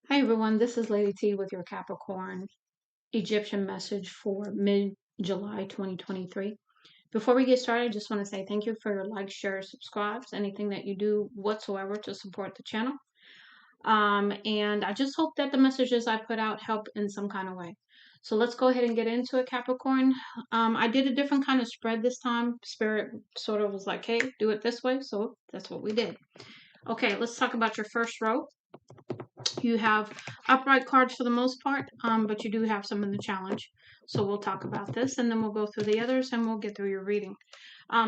Hi everyone, this is Lady T with your Capricorn Egyptian message for mid-July 2023. Before we get started, I just want to say thank you for your likes, shares, subscribes, anything that you do whatsoever to support the channel. And I just hope that the messages I put out help in some kind of way. So let's go ahead and get into it, Capricorn. I did a different kind of spread this time. Spirit sort of was like, hey, do it this way. So that's what we did. Okay, let's talk about your first row. You have upright cards for the most part, but you do have some in the challenge. So we'll talk about this, and then we'll go through the others, and we'll get through your reading.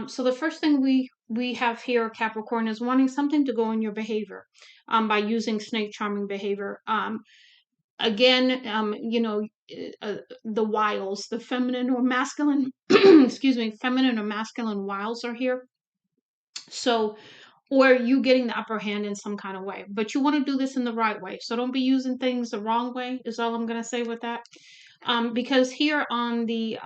So the first thing we have here, Capricorn, is wanting something to go in your behavior by using snake charming behavior. Again, the wiles, the feminine or masculine, excuse me, feminine or masculine wiles are here. So or you getting the upper hand in some kind of way. But you want to do this in the right way. So don't be using things the wrong way, is all I'm going to say with that. Because here on the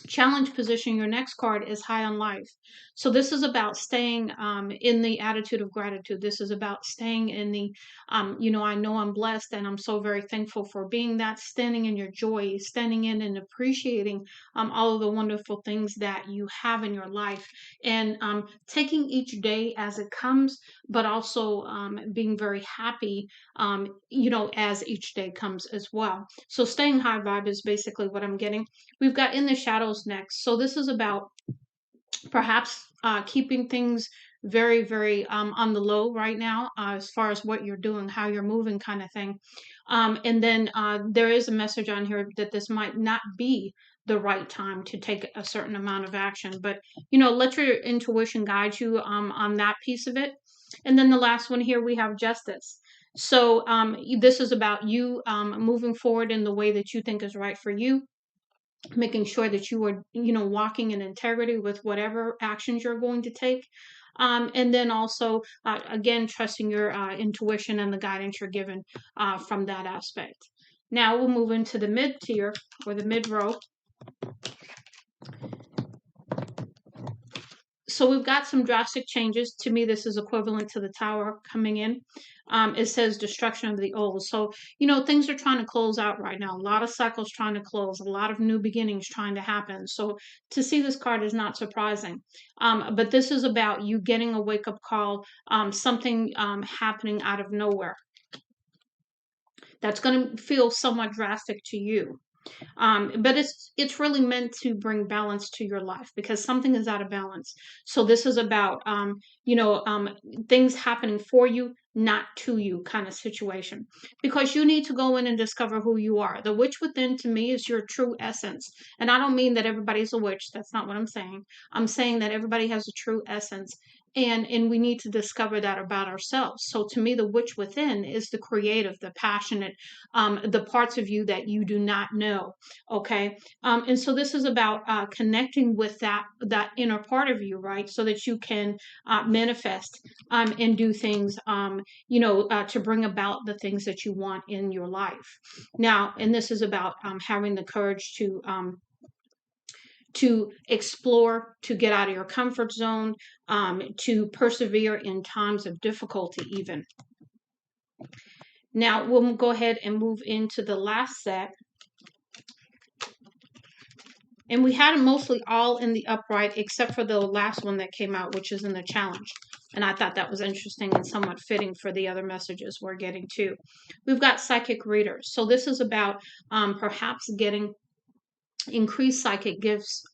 challenge position, your next card is high on life. So this is about staying in the attitude of gratitude. This is about staying in the I know I'm blessed and I'm so very thankful for being that, standing in your joy, standing in and appreciating all of the wonderful things that you have in your life, and taking each day as it comes, but also being very happy as each day comes as well. So staying high vibe is basically what I'm getting. We've got in the shadows next. So this is about perhaps keeping things very, very on the low right now, as far as what you're doing, how you're moving, kind of thing. And then there is a message on here that this might not be the right time to take a certain amount of action, but let your intuition guide you on that piece of it. And then the last one here, we have justice. So this is about you moving forward in the way that you think is right for you, making sure that you are walking in integrity with whatever actions you're going to take, and then also again trusting your intuition and the guidance you're given from that aspect. Now we'll move into the mid tier or the mid row. So we've got some drastic changes. To me, this is equivalent to the tower coming in. It says destruction of the old. So, things are trying to close out right now. A lot of cycles trying to close, a lot of new beginnings trying to happen. So to see this card is not surprising. But this is about you getting a wake-up call, something happening out of nowhere. That's going to feel somewhat drastic to you. But it's really meant to bring balance to your life because something is out of balance. So this is about things happening for you, not to you, kind of situation, because you need to go in and discover who you are. The witch within, to me, is your true essence. And I don't mean that everybody's a witch. That's not what I'm saying. I'm saying that everybody has a true essence, and we need to discover that about ourselves. So to me, the witch within is the creative, the passionate, the parts of you that you do not know. Okay. And so this is about connecting with that inner part of you, right? So that you can manifest and do things to bring about the things that you want in your life. Now, and this is about having the courage to explore, to get out of your comfort zone, to persevere in times of difficulty even. Now we'll go ahead and move into the last set. And we had them mostly all in the upright, except for the last one that came out, which is in the challenge. And I thought that was interesting and somewhat fitting for the other messages we're getting too. We've got psychic readers. So this is about perhaps getting increased psychic gifts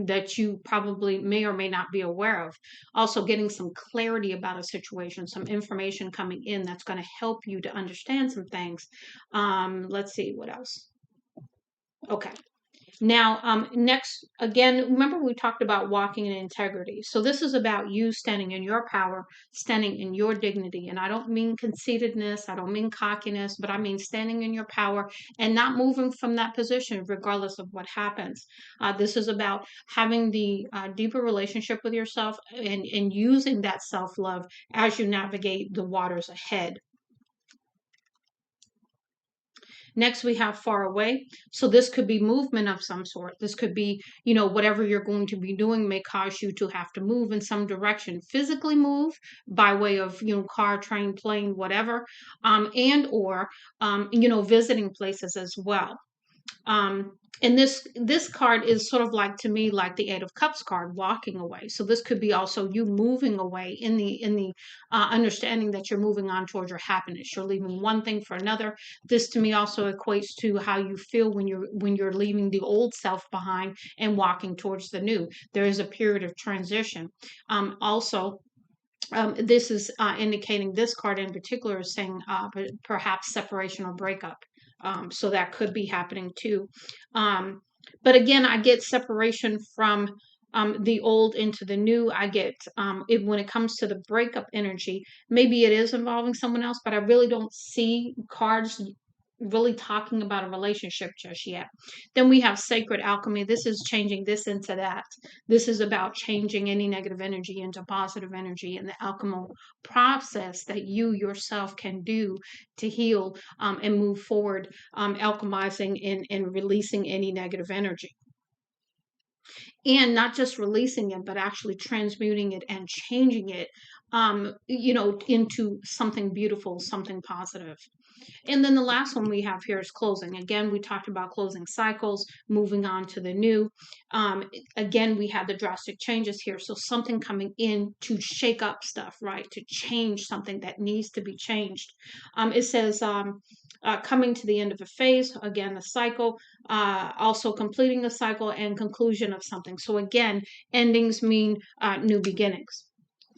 that you probably may or may not be aware of. Also getting some clarity about a situation, some information coming in that's going to help you to understand some things. Let's see, what else? Okay. Now, next, again, remember we talked about walking in integrity. So this is about you standing in your power, standing in your dignity. And I don't mean conceitedness, I don't mean cockiness, but I mean standing in your power and not moving from that position regardless of what happens. This is about having the deeper relationship with yourself and using that self-love as you navigate the waters ahead. Next, we have far away. So this could be movement of some sort. This could be, whatever you're going to be doing may cause you to have to move in some direction, physically move by way of, car, train, plane, whatever, and or, visiting places as well. And this card is sort of like, to me, like the Eight of Cups card, walking away. So this could be also you moving away in the understanding that you're moving on towards your happiness. You're leaving one thing for another. This to me also equates to how you feel when you're leaving the old self behind and walking towards the new. There is a period of transition. Also, this is indicating, this card in particular is saying perhaps separation or breakup. So that could be happening too. But again, I get separation from the old into the new. I get when it comes to the breakup energy, maybe it is involving someone else, but I really don't see cards really talking about a relationship just yet. Then we have sacred alchemy. This is changing this into that. This is about changing any negative energy into positive energy, and the alchemical process that you yourself can do to heal and move forward, alchemizing and releasing any negative energy. And not just releasing it, but actually transmuting it and changing it, into something beautiful, something positive. And then the last one we have here is closing. Again, we talked about closing cycles, moving on to the new. Again, we had the drastic changes here. So something coming in to shake up stuff, right? To change something that needs to be changed. It says coming to the end of a phase, again, a cycle, also completing a cycle and conclusion of something. So again, endings mean new beginnings.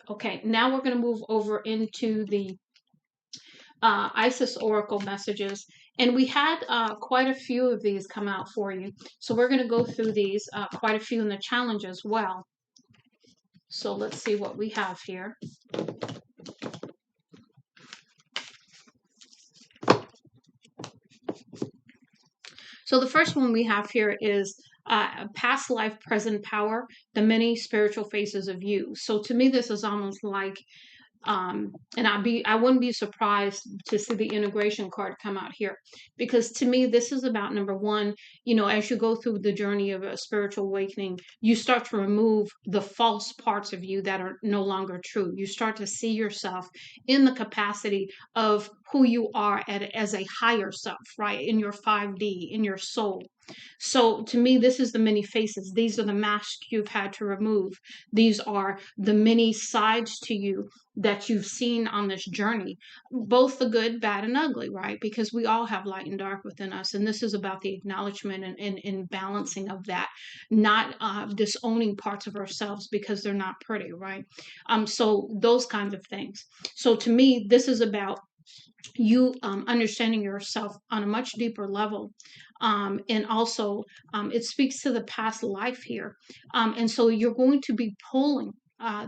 Okay, now we're going to move over into the Isis Oracle messages. And we had quite a few of these come out for you. So we're going to go through these, quite a few in the challenge as well. So let's see what we have here. So the first one we have here is past life, present power, the many spiritual faces of you. So to me, this is almost like, and I wouldn't be surprised to see the integration card come out here, because to me this is about, number one, as you go through the journey of a spiritual awakening, you start to remove the false parts of you that are no longer true. You start to see yourself in the capacity of who you are as a higher self, right? In your 5D, in your soul. So to me, this is the many faces. These are the masks you've had to remove. These are the many sides to you that you've seen on this journey, both the good, bad, and ugly, right? Because we all have light and dark within us. And this is about the acknowledgement and balancing of that, not disowning parts of ourselves because they're not pretty, right? So those kinds of things. So to me, this is about you understanding yourself on a much deeper level. And also, it speaks to the past life here. And so you're going to be pulling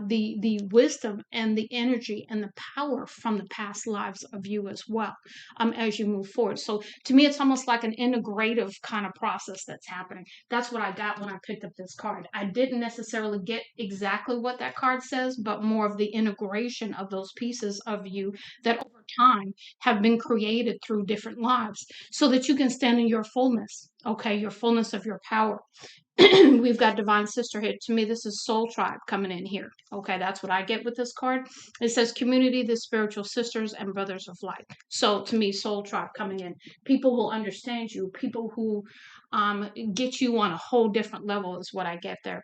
the wisdom and the energy and the power from the past lives of you as well, as you move forward. So to me, it's almost like an integrative kind of process that's happening. That's what I got when I picked up this card. I didn't necessarily get exactly what that card says, but more of the integration of those pieces of you that over time have been created through different lives, so that you can stand in your fullness, okay, your fullness of your power. We've got divine sisterhood. To me, this is soul tribe coming in here. Okay, that's what I get with this card. It says community, the spiritual sisters and brothers of light. So to me, soul tribe coming in. People who understand you, people who get you on a whole different level is what I get there.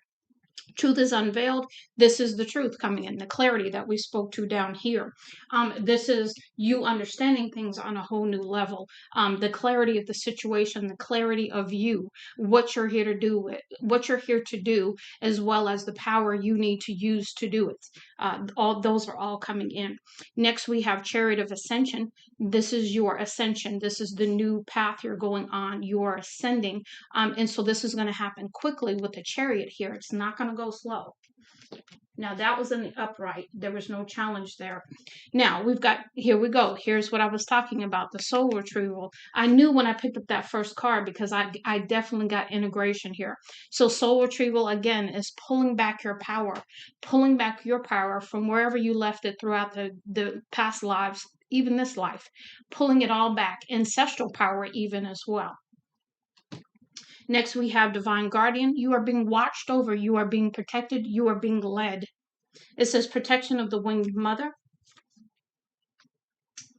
Truth is unveiled. This is the truth coming in, the clarity that we spoke to down here. This is you understanding things on a whole new level. The clarity of the situation, the clarity of you, what you're here to do, what you're here to do, as well as the power you need to use to do it. All those are all coming in. Next, we have Chariot of Ascension. This is your ascension. This is the new path you're going on. You are ascending. And so this is going to happen quickly with the Chariot here. It's not going to go slow. Now that was in the upright. There was no challenge there. Now here we go. Here's what I was talking about, the soul retrieval. I knew when I picked up that first card because I definitely got integration here. So soul retrieval, again, is pulling back your power from wherever you left it throughout the past lives, even this life, pulling it all back, ancestral power even as well. Next, we have divine guardian. You are being watched over. You are being protected. You are being led. It says protection of the winged mother.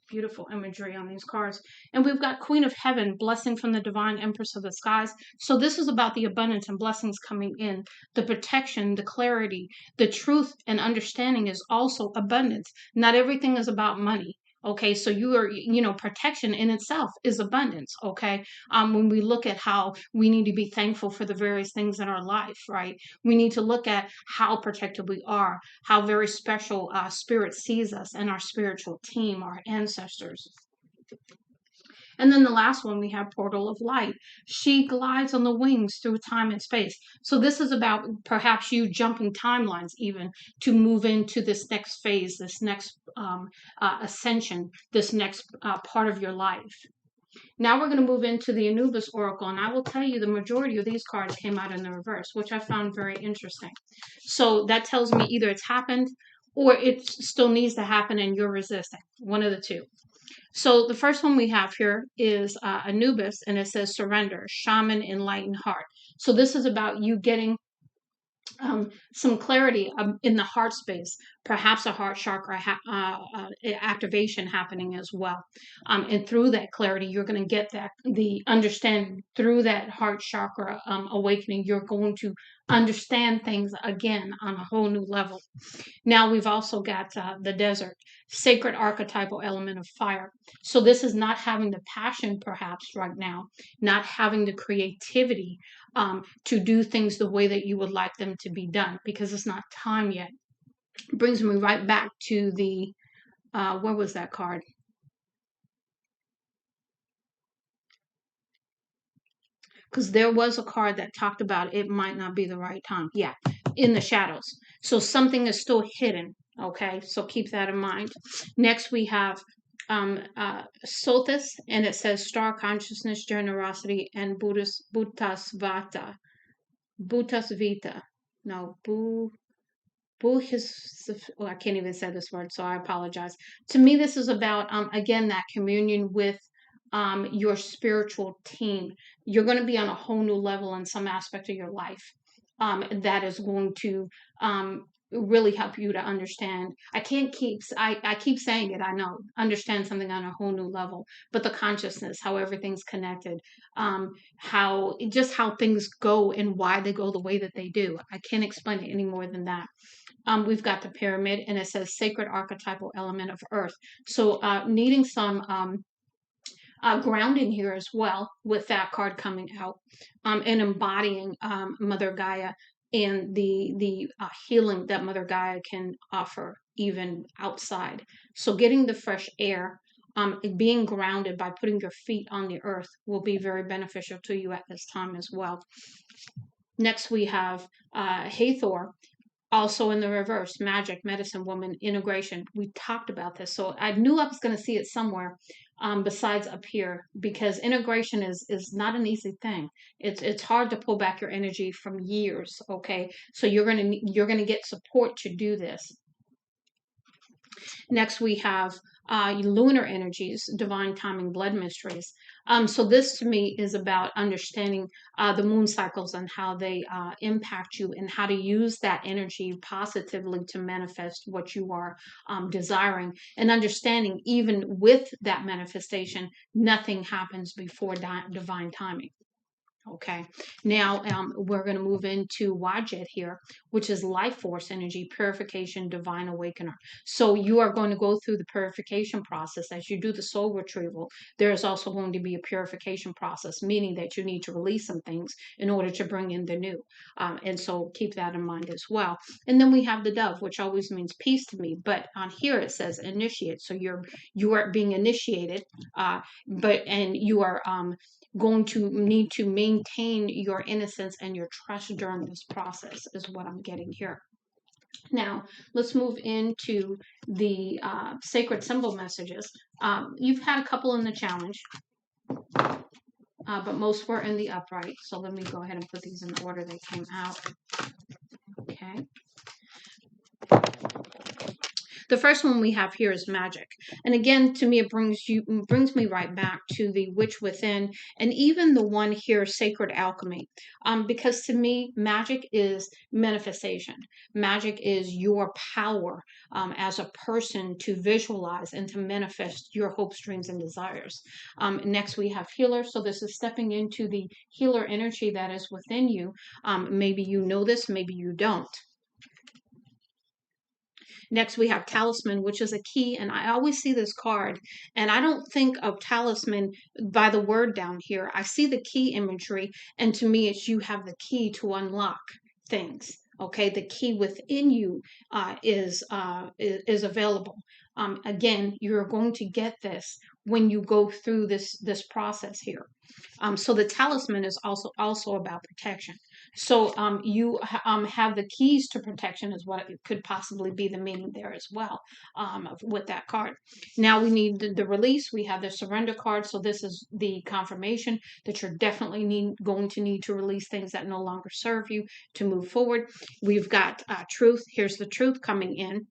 Beautiful imagery on these cards. And we've got Queen of Heaven, blessing from the divine Empress of the skies. So this is about the abundance and blessings coming in, the protection, the clarity, the truth and understanding is also abundance. Not everything is about money. Okay, so you are, protection in itself is abundance. Okay, when we look at how we need to be thankful for the various things in our life, right? We need to look at how protected we are, how very special Spirit sees us and our spiritual team, our ancestors. And then the last one, we have Portal of Light. She glides on the wings through time and space. So this is about perhaps you jumping timelines even to move into this next phase, this next ascension, this next part of your life. Now we're going to move into the Anubis Oracle, and I will tell you the majority of these cards came out in the reverse, which I found very interesting. So that tells me either it's happened or it still needs to happen and you're resisting. One of the two. So the first one we have here is Anubis, and it says surrender, shaman, enlightened heart. So this is about you getting some clarity in the heart space, perhaps a heart chakra activation happening as well. And through that clarity, you're going to get the understanding through that heart chakra awakening. You're going to understand things again on a whole new level. Now we've also got the desert, sacred archetypal element of fire. So this is not having the passion perhaps right now, not having the creativity to do things the way that you would like them to be done because it's not time yet. It brings me right back to the, where was that card? Because there was a card that talked about it might not be the right time. Yeah, in the shadows. So something is still hidden. Okay, so keep that in mind. Next, we have Sothis, and it says star consciousness, generosity, and Bhutasvata. Bhutasvita. No, I can't even say this word, so I apologize. To me, this is about, again, that communion with your spiritual team. You're going to be on a whole new level in some aspect of your life that is going to really help you to understand. I keep saying it, I know, understand something on a whole new level, but the consciousness, how everything's connected, how things go and why they go the way that they do. I can't explain it any more than that. We've got the pyramid, and it says sacred archetypal element of earth. So needing some grounding here as well with that card coming out and embodying Mother Gaia and the healing that Mother Gaia can offer even outside. So getting the fresh air, being grounded by putting your feet on the earth will be very beneficial to you at this time as well. Next, we have Hathor, also in the reverse, magic, medicine woman, integration. We talked about this. So I knew I was going to see it somewhere besides up here, because integration is not an easy thing. It's hard to pull back your energy from years. Okay, so you're gonna get support to do this. Next, we have lunar energies, divine timing, blood mysteries. So this to me is about understanding the moon cycles and how they impact you and how to use that energy positively to manifest what you are desiring, and understanding even with that manifestation, nothing happens before divine timing. Okay, now we're going to move into Wajet here, which is life force energy, purification, divine awakener. So you are going to go through the purification process as you do the soul retrieval. There is also going to be a purification process, meaning that you need to release some things in order to bring in the new. And so keep that in mind as well. And then we have the dove, which always means peace to me. But on here it says initiate. So you are being initiated, and you are going to need to maintain your innocence and your trust during this process is what I'm getting here. Now, let's move into the sacred symbol messages. You've had a couple in the challenge, but most were in the upright. So let me go ahead and put these in the order they came out. Okay. The first one we have here is magic. And again, to me, it brings me right back to the witch within, and even the one here, sacred alchemy. Because to me, magic is manifestation. Magic is your power as a person to visualize and to manifest your hopes, dreams, and desires. Next, we have healer. So this is stepping into the healer energy that is within you. Maybe you know this, maybe you don't. Next, we have talisman, which is a key. And I always see this card, and I don't think of talisman by the word down here. I see the key imagery, and to me, it's you have the key to unlock things. Okay, the key within you is available. Again, you're going to get this when you go through this process here. So the talisman is also about protection. So you have the keys to protection is what it could possibly be the meaning there as well with that card. Now we need the release. We have the surrender card. So this is the confirmation that you're definitely going to need to release things that no longer serve you to move forward. We've got truth. Here's the truth coming in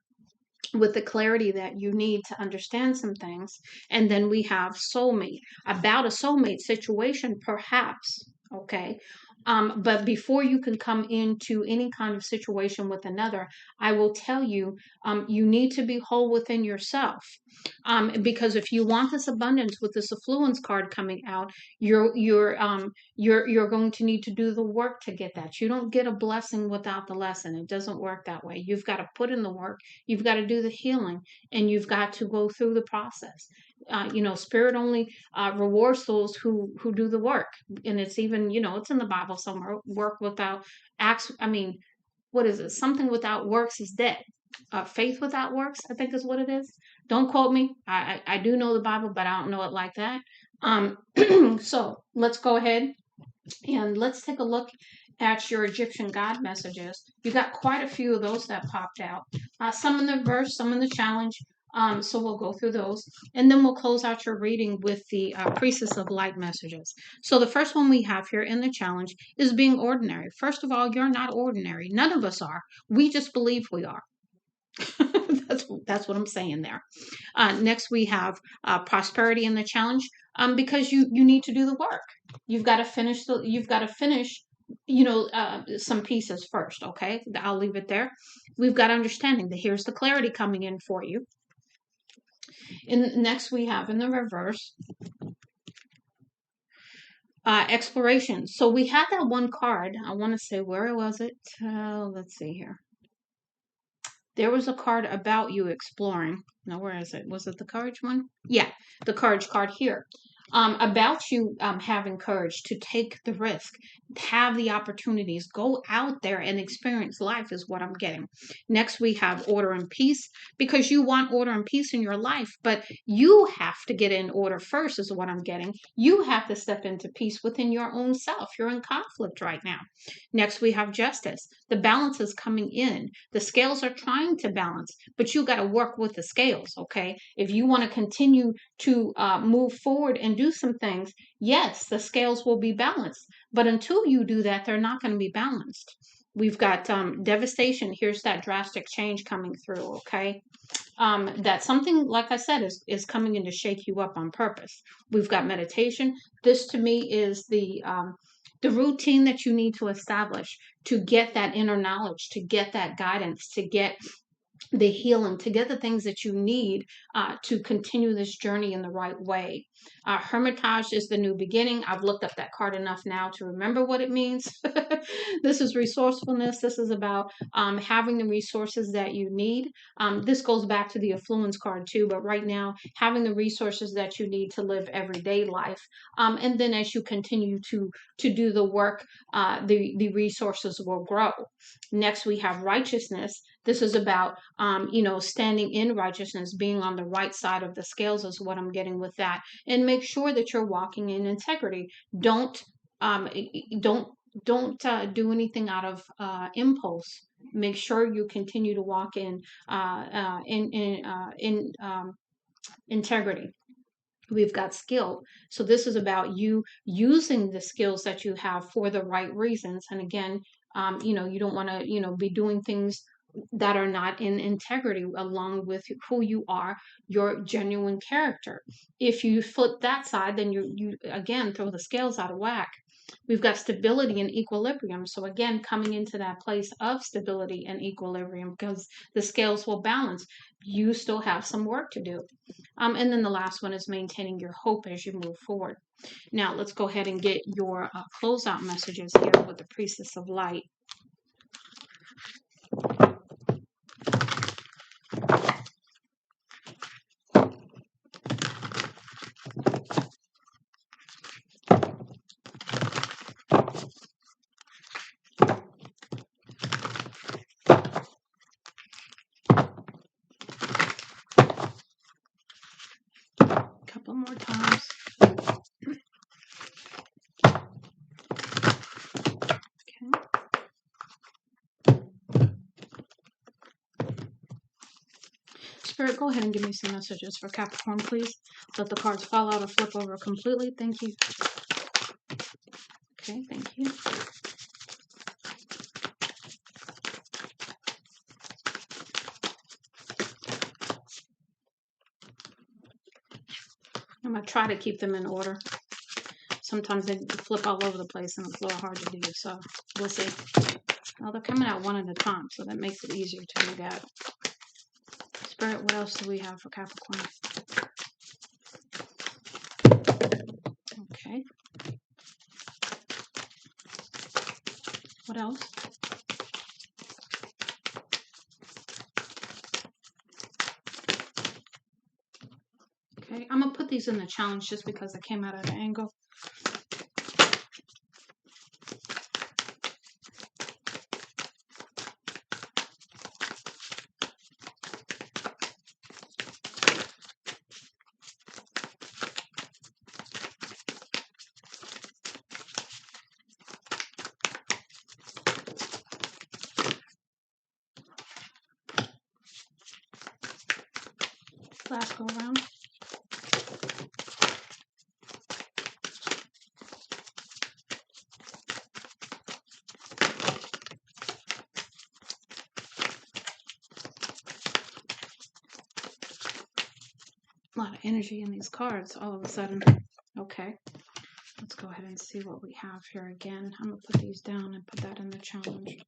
with the clarity that you need to understand some things. And then we have soulmate, about a soulmate situation, perhaps. Okay. But before you can come into any kind of situation with another, I will tell you, you need to be whole within yourself. Because if you want this abundance with this affluence card coming out, you're going to need to do the work to get that. You don't get a blessing without the lesson. It doesn't work that way. You've got to put in the work. You've got to do the healing, and you've got to go through the process. Spirit only rewards those who do the work, and it's even it's in the Bible somewhere. Work without acts. I mean, what is it? Something without works is dead. Faith without works, I think, is what it is. Don't quote me. I do know the Bible, but I don't know it like that. So let's go ahead and let's take a look at your Egyptian God messages. You got quite a few of those that popped out. Some in the verse, some in the challenge. So we'll go through those, and then we'll close out your reading with the Priestess of Light messages. So the first one we have here in the challenge is being ordinary. First of all, you're not ordinary. None of us are. We just believe we are. That's what I'm saying there. Next, we have prosperity in the challenge, because you need to do the work. You've got to finish some pieces first. Okay, I'll leave it there. We've got understanding. Here's the clarity coming in for you. And next, we have in the reverse exploration. So we had that one card. I want to say, where was it? Let's see here. There was a card about you exploring. Now, where is it? Was it the courage one? Yeah, the courage card here. About you having courage to take the risk, have the opportunities, go out there and experience life is what I'm getting. Next, we have order and peace, because you want order and peace in your life, but you have to get in order first is what I'm getting. You have to step into peace within your own self. You're in conflict right now. Next, we have justice. The balance is coming in. The scales are trying to balance, but you got to work with the scales, okay? If you want to continue to move forward and do some things, yes, the scales will be balanced. But until you do that, they're not going to be balanced. We've got devastation. Here's that drastic change coming through, okay? That something, like I said, is coming in to shake you up on purpose. We've got meditation. This to me is the routine that you need to establish to get that inner knowledge, to get that guidance, to get the healing, to get the things that you need to continue this journey in the right way. Hermitage is the new beginning. I've looked up that card enough now to remember what it means. This is resourcefulness. This is about having the resources that you need. This goes back to the affluence card too, but right now, having the resources that you need to live everyday life. And then as you continue to do the work, the resources will grow. Next, we have righteousness. This is about, standing in righteousness, being on the right side of the scales is what I'm getting with that. And make sure that you're walking in integrity. Don't do anything out of impulse. Make sure you continue to walk in integrity. We've got skill. So this is about you using the skills that you have for the right reasons. And again, you don't want to, be doing things that are not in integrity along with who you are, your genuine character. If you flip that side, then you again throw the scales out of whack. We've got stability and equilibrium. So again, coming into that place of stability and equilibrium, because the scales will balance. You still have some work to do. And then the last one is maintaining your hope as you move forward. Now let's go ahead and get your closeout messages here with the Priestess of Light. A couple more times. Spirit, go ahead and give me some messages for Capricorn, please. Let the cards fall out or flip over completely. Thank you. Okay, thank you. I'm going to try to keep them in order. Sometimes they flip all over the place and it's a little hard to do, so we'll see. Well, they're coming out one at a time, so that makes it easier to do that. Spirit, what else do we have for Capricorn? Okay. What else? Okay, I'm going to put these in the challenge just because they came out at an angle. Last go around. A lot of energy in these cards all of a sudden. Okay. Let's go ahead and see what we have here again. I'm going to put these down and put that in the challenge.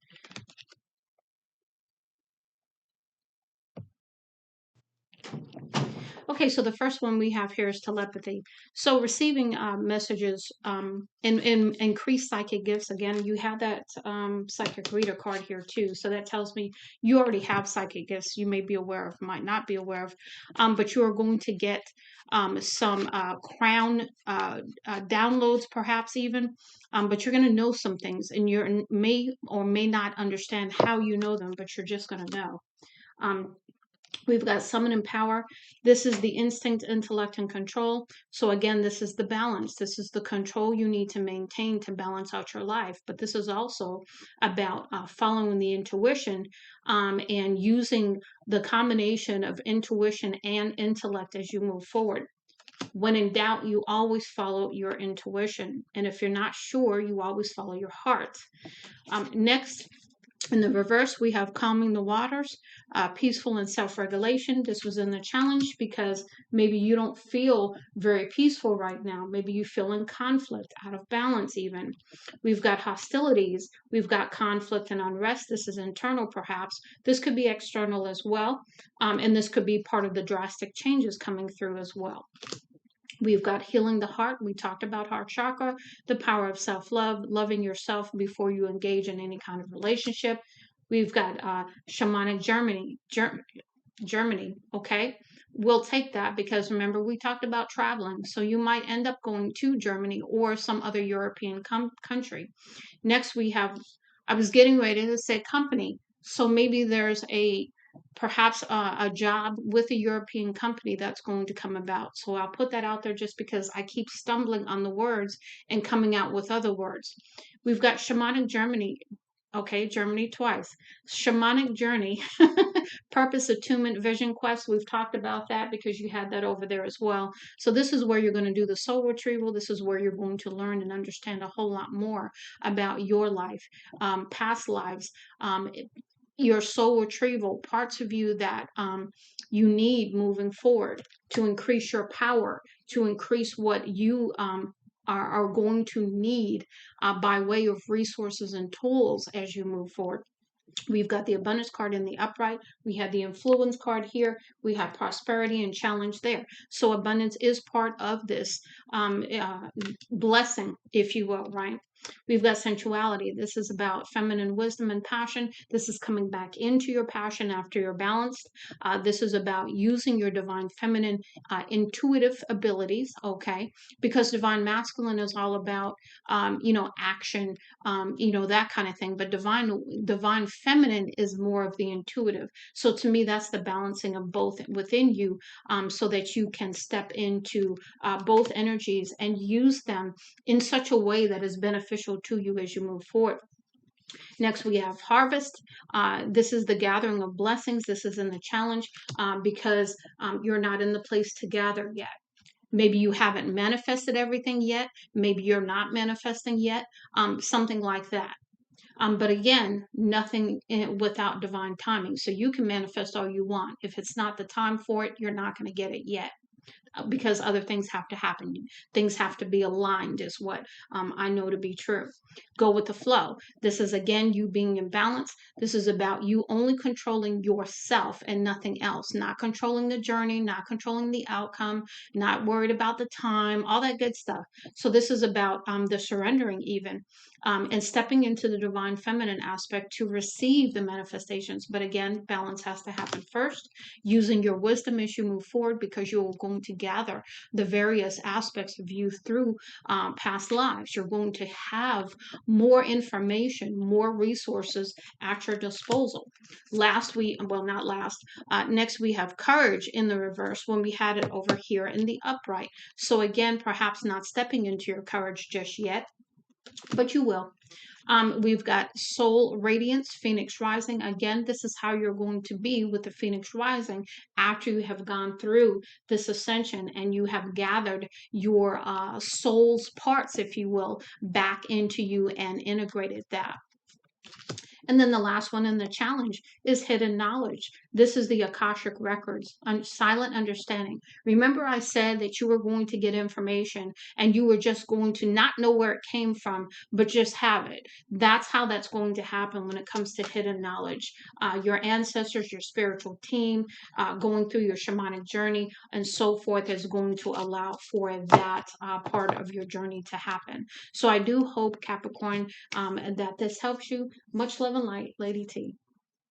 Okay, so the first one we have here is telepathy. So receiving messages and increased psychic gifts. Again, you have that psychic reader card here too. So that tells me you already have psychic gifts. You may be aware of, might not be aware of, but you are going to get some crown downloads, perhaps even. But you're going to know some things, and you may or may not understand how you know them, but you're just going to know. We've got summon and power. This is the instinct, intellect, and control. So again, this is the balance. This is the control you need to maintain to balance out your life. But this is also about following the intuition and using the combination of intuition and intellect as you move forward. When in doubt, you always follow your intuition. And if you're not sure, you always follow your heart. Next, in the reverse, we have calming the waters, peaceful and self-regulation. This was in the challenge because maybe you don't feel very peaceful right now. Maybe you feel in conflict, out of balance even. We've got hostilities. We've got conflict and unrest. This is internal perhaps. This could be external as well. And this could be part of the drastic changes coming through as well. We've got healing the heart. We talked about heart chakra, the power of self-love, loving yourself before you engage in any kind of relationship. We've got shamanic Germany. Okay, we'll take that because remember we talked about traveling. So you might end up going to Germany or some other European country. Next we have, I was getting ready to say company. So maybe there's perhaps a job with a European company that's going to come about. So I'll put that out there just because I keep stumbling on the words and coming out with other words. We've got shamanic Germany. Okay, Germany twice. Shamanic journey, purpose, attunement, vision quest. We've talked about that because you had that over there as well. So this is where you're going to do the soul retrieval. This is where you're going to learn and understand a whole lot more about your life, past lives, your soul retrieval, parts of you that you need moving forward to increase your power, to increase what you are going to need by way of resources and tools as you move forward. We've got the abundance card in the upright. We have the influence card here. We have prosperity and challenge there. So abundance is part of this blessing, if you will, right? We've got sensuality. This is about feminine wisdom and passion. This is coming back into your passion after you're balanced. This is about using your divine feminine intuitive abilities, okay? Because divine masculine is all about, action, that kind of thing. But divine feminine is more of the intuitive. So to me, that's the balancing of both within you, so that you can step into both energies and use them in such a way that is beneficial to you as you move forward. Next, we have harvest. This is the gathering of blessings. This is in the challenge because you're not in the place to gather yet. Maybe you haven't manifested everything yet. Maybe you're not manifesting yet. Something like that. But again, nothing without divine timing. So you can manifest all you want. If it's not the time for it, you're not going to get it yet, because other things have to happen. Things have to be aligned, is what I know to be true. Go with the flow. This is, again, you being in balance. This is about you only controlling yourself and nothing else, not controlling the journey, not controlling the outcome, not worried about the time, all that good stuff. So this is about the surrendering even, and stepping into the divine feminine aspect to receive the manifestations. But again, balance has to happen first, using your wisdom as you move forward, because you're going to gather the various aspects of you through past lives. You're going to have more information, more resources at your disposal. Next we have courage in the reverse when we had it over here in the upright. So again, perhaps not stepping into your courage just yet, but you will. We've got soul radiance, phoenix rising. Again, this is how you're going to be with the phoenix rising after you have gone through this ascension and you have gathered your soul's parts, if you will, back into you and integrated that. And then the last one in the challenge is hidden knowledge. This is the Akashic records, silent understanding. Remember, I said that you were going to get information and you were just going to not know where it came from, but just have it. That's how that's going to happen when it comes to hidden knowledge. Your ancestors, your spiritual team, going through your shamanic journey, and so forth is going to allow for that part of your journey to happen. So I do hope, Capricorn, that this helps you. Much love and light, Lady T.